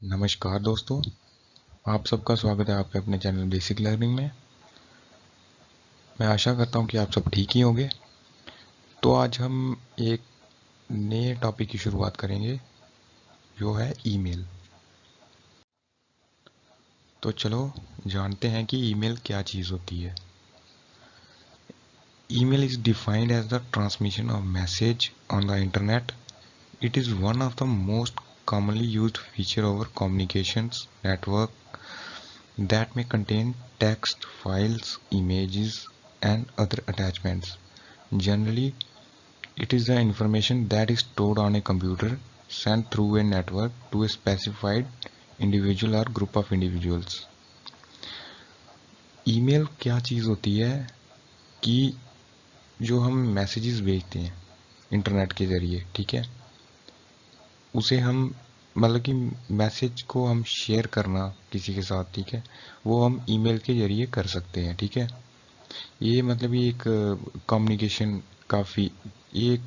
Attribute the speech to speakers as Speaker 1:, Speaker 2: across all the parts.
Speaker 1: नमस्कार दोस्तों, आप सबका स्वागत है आपके अपने चैनल बेसिक लर्निंग में। मैं आशा करता हूं कि आप सब ठीक ही होंगे। तो आज हम एक नए टॉपिक की शुरुआत करेंगे जो है ईमेल। तो चलो जानते हैं कि ईमेल क्या चीज़ होती है। Email is defined as the transmission of message on the internet. It is one of the most commonly used feature over communications network that may contain text, files, images, and other attachments. Generally, it is the information that is stored on a computer, sent through a network to a specified individual or group of individuals. Email क्या चीज़ होती है कि जो हम messages भेजते हैं internet के ज़रिए, ठीक है, उसे हम मतलब कि मैसेज को हम शेयर करना किसी के साथ, ठीक है, वो हम ईमेल के ज़रिए कर सकते हैं, ठीक है। ये मतलब ये एक कम्युनिकेशन काफ़ी ये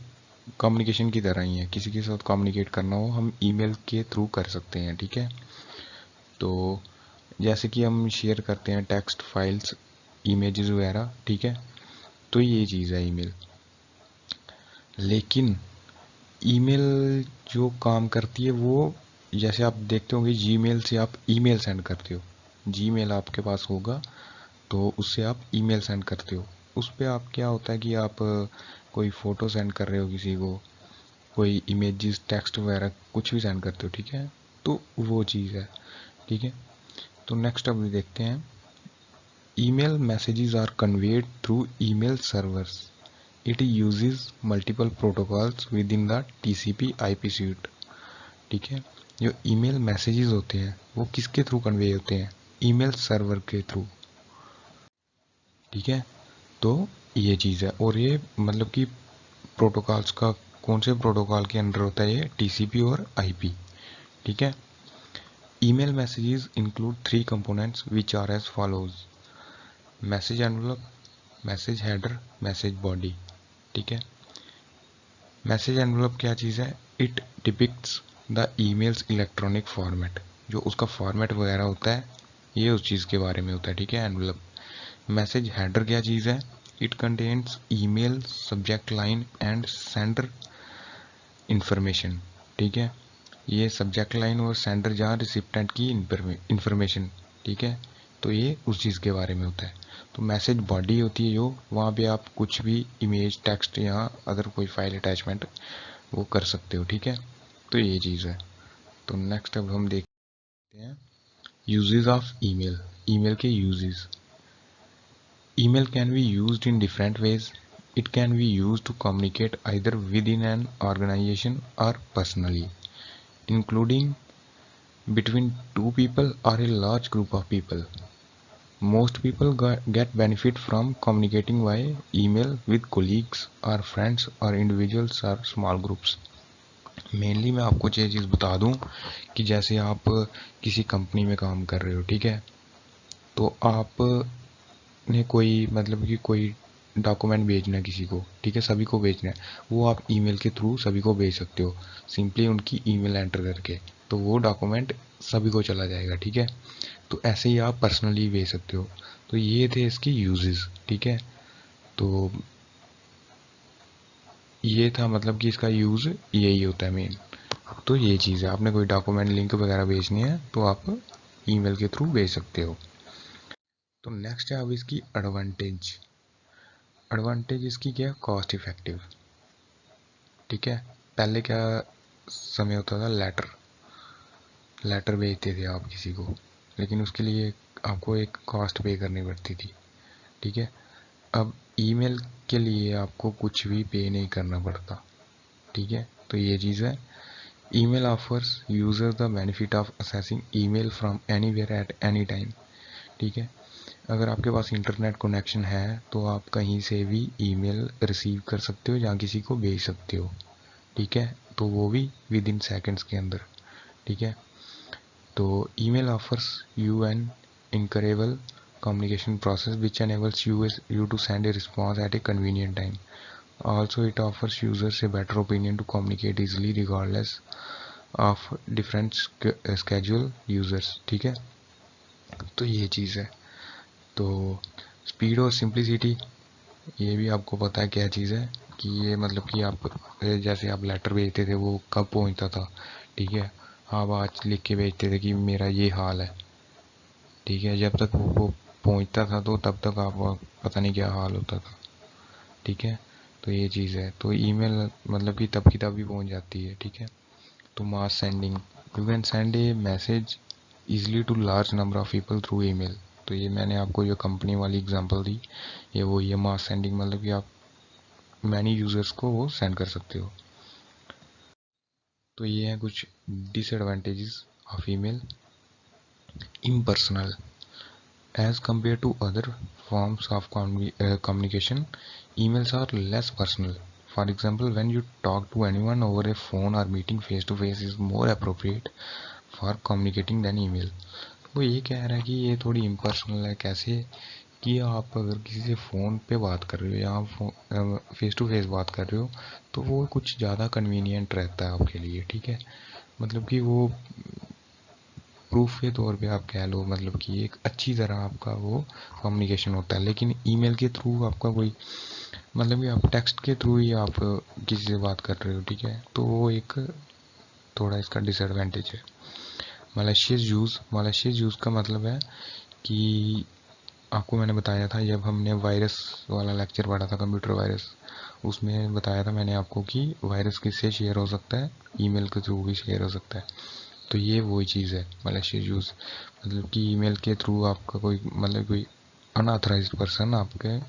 Speaker 1: कम्युनिकेशन की तरह ही है। किसी के साथ कम्युनिकेट करना हो हम ईमेल के थ्रू कर सकते हैं, ठीक है। तो जैसे कि हम शेयर करते हैं टेक्स्ट फाइल्स, इमेजेस वगैरह, ठीक है, तो ये चीज़ है ईमेल। लेकिन ईमेल जो काम करती है वो, जैसे आप देखते होंगे जीमेल से आप ईमेल सेंड करते हो, जीमेल आपके पास होगा तो उससे आप ईमेल सेंड करते हो। उस पर आप क्या होता है कि आप कोई फ़ोटो सेंड कर रहे हो किसी को, कोई इमेजेस टेक्स्ट वगैरह कुछ भी सेंड करते हो, ठीक है, तो वो चीज़ है, ठीक है। तो नेक्स्ट अब देखते हैं, email messages are conveyed through email servers. It uses multiple protocols within the TCP IP suite, ठीक है। जो ईमेल मैसेजेस होते हैं वो किसके थ्रू कन्वे होते हैं? ईमेल सर्वर के थ्रू, ठीक है। तो ये चीज़ है, और ये मतलब कि प्रोटोकॉल्स का कौन से प्रोटोकॉल के अंडर होता है? ये टीसीपी और आईपी, ठीक है। Email messages include three components which are as follows: message envelope, message header, message body, ठीक है। मैसेज एनवलप क्या चीज़ है? It depicts the emails electronic format, जो उसका फॉर्मेट वगैरह होता है ये उस चीज़ के बारे में होता है, ठीक है, एनवलप। मैसेज हेडर क्या चीज़ है? It contains email subject line and sender information, ठीक है। ये सब्जेक्ट लाइन और सेंडर जहाँ रिसिप्टेंट की इंफॉर्मेशन, ठीक है, तो ये उस चीज़ के बारे में होता है। तो मैसेज बॉडी होती है जो वहाँ पे आप कुछ भी इमेज टेक्स्ट या अदर कोई फाइल अटैचमेंट वो कर सकते हो, ठीक है। तो ये चीज़ है। तो नेक्स्ट अब हम देखते हैं यूजेस ऑफ ईमेल, ईमेल के uses. Email can be used in different ways. It can be used to communicate either within an organization or personally, including between two people or a large group of people. Most people get benefit from communicating via email with colleagues or friends or individuals or small groups. Mainly मैं आपको ये चीज़ बता दूं कि जैसे आप किसी company में काम कर रहे हो, ठीक है, तो आप ने कोई मतलब कि कोई डॉक्यूमेंट भेजना है किसी को, ठीक है, सभी को भेजना है, वो आप ईमेल के थ्रू सभी को भेज सकते हो, सिंपली उनकी ईमेल एंटर करके, तो वो डॉक्यूमेंट सभी को चला जाएगा, ठीक है। तो ऐसे ही आप पर्सनली भेज सकते हो। तो ये थे इसके यूजेस, ठीक है। तो ये था मतलब कि इसका यूज़ यही होता है मेन। तो ये चीज़ है, आपने कोई डॉक्यूमेंट लिंक वगैरह भेजनी है तो आप ईमेल के थ्रू भेज सकते हो। तो नेक्स्ट है अब इसकी एडवांटेज। एडवांटेज इसकी क्या है? कॉस्ट इफेक्टिव, ठीक है। पहले क्या समय होता था? लेटर, लेटर भेजते थे आप किसी को, लेकिन उसके लिए आपको एक कॉस्ट पे करनी पड़ती थी, ठीक है। अब ईमेल के लिए आपको कुछ भी पे नहीं करना पड़ता, ठीक है। तो ये चीज़ है। Email offers user the benefit of assessing email from anywhere at any time, ठीक है। अगर आपके पास इंटरनेट कनेक्शन है तो आप कहीं से भी ईमेल रिसीव कर सकते हो, जहाँ किसी को भेज सकते हो, ठीक है, तो वो भी विद इन सेकेंड्स के अंदर, ठीक है। तो email offers you an incurable communication process which enables you to send a response at a convenient time. Also, it offers users a better opinion to communicate easily regardless of different schedule users, ठीक है। तो ये चीज़ है। तो speed और simplicity, ये भी आपको पता है क्या चीज़ है कि ये मतलब कि आप जैसे आप लेटर भेजते थे वो कब पहुंचता था, ठीक है। आप आज लिख के भेजते थे कि मेरा ये हाल है, ठीक है। जब तक वो पहुंचता था तो तब तक आप पता नहीं क्या हाल होता था, ठीक है। तो ये चीज़ है। तो ईमेल मतलब कि तब की तब भी पहुंच जाती है, ठीक है। तो mass sending, you can send a message easily to large number of people through email. तो ये मैंने आपको जो कंपनी वाली एग्जांपल दी, ये वो ये मास सेंडिंग मतलब कि आप मैनी यूजर्स को वो सेंड कर सकते हो। तो ये हैं कुछ disadvantages of email. Impersonal, as compared to other forms of communication, emails are less personal. For example, when you talk to anyone over a phone or meeting face to face is more appropriate for communicating than email. वो ये कह रहा है कि ये थोड़ी impersonal है। कैसे कि आप अगर किसी से फ़ोन पे बात कर रहे हो या आप फेस टू फेस बात कर रहे हो तो वो कुछ ज़्यादा कन्वीनियंट रहता है आपके लिए, ठीक है। मतलब कि वो प्रूफ के तौर पे आप कह लो, मतलब कि एक अच्छी तरह आपका वो कम्युनिकेशन होता है। लेकिन ईमेल के थ्रू आपका कोई मतलब कि आप टेक्स्ट के थ्रू ही आप किसी से बात कर रहे हो, ठीक है। तो वो एक थोड़ा इसका डिसएडवांटेज है। मालिशियस यूज़ का मतलब है कि आपको मैंने बताया था जब हमने वायरस वाला लेक्चर पढ़ा था, कंप्यूटर वायरस, उसमें बताया था मैंने आपको कि वायरस किससे शेयर हो सकता है, ईमेल के थ्रू भी शेयर हो सकता है। तो ये वही चीज़ है मलेशियस यूज़, मतलब कि ईमेल के थ्रू आपका कोई मतलब कोई अनऑथराइज्ड पर्सन आपके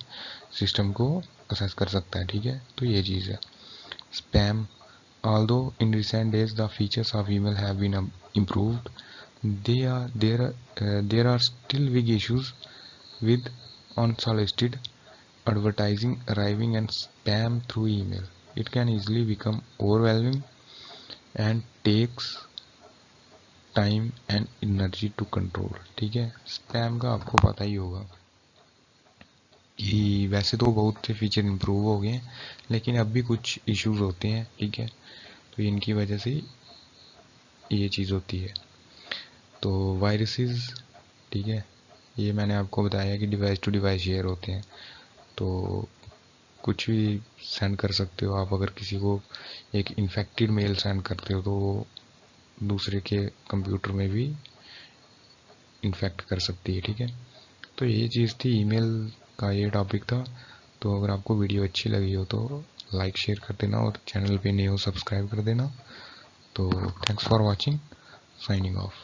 Speaker 1: सिस्टम को असेस कर सकता है, ठीक है। तो ये चीज़ है। Spam, although in recent days the features of email have been improved, there are still big issues with unsolicited advertising arriving and spam through email. It can easily become overwhelming and takes time and energy to control, ठीक है। Spam का आपको पता ही होगा कि वैसे तो बहुत से फीचर इंप्रूव हो गए हैं लेकिन अब भी कुछ इश्यूज होते हैं, ठीक है। तो इनकी वजह से ये चीज़ होती है। तो वायरसेस, ठीक है, ये मैंने आपको बताया कि डिवाइस टू डिवाइस शेयर होते हैं। तो कुछ भी सेंड कर सकते हो आप। अगर किसी को एक इन्फेक्टेड मेल सेंड करते हो तो दूसरे के कंप्यूटर में भी इन्फेक्ट कर सकती है, ठीक है। तो ये चीज़ थी, ईमेल का ये टॉपिक था। तो अगर आपको वीडियो अच्छी लगी हो तो लाइक शेयर कर देना और चैनल पे नए हो सब्सक्राइब कर देना। तो thanks for watching, signing off.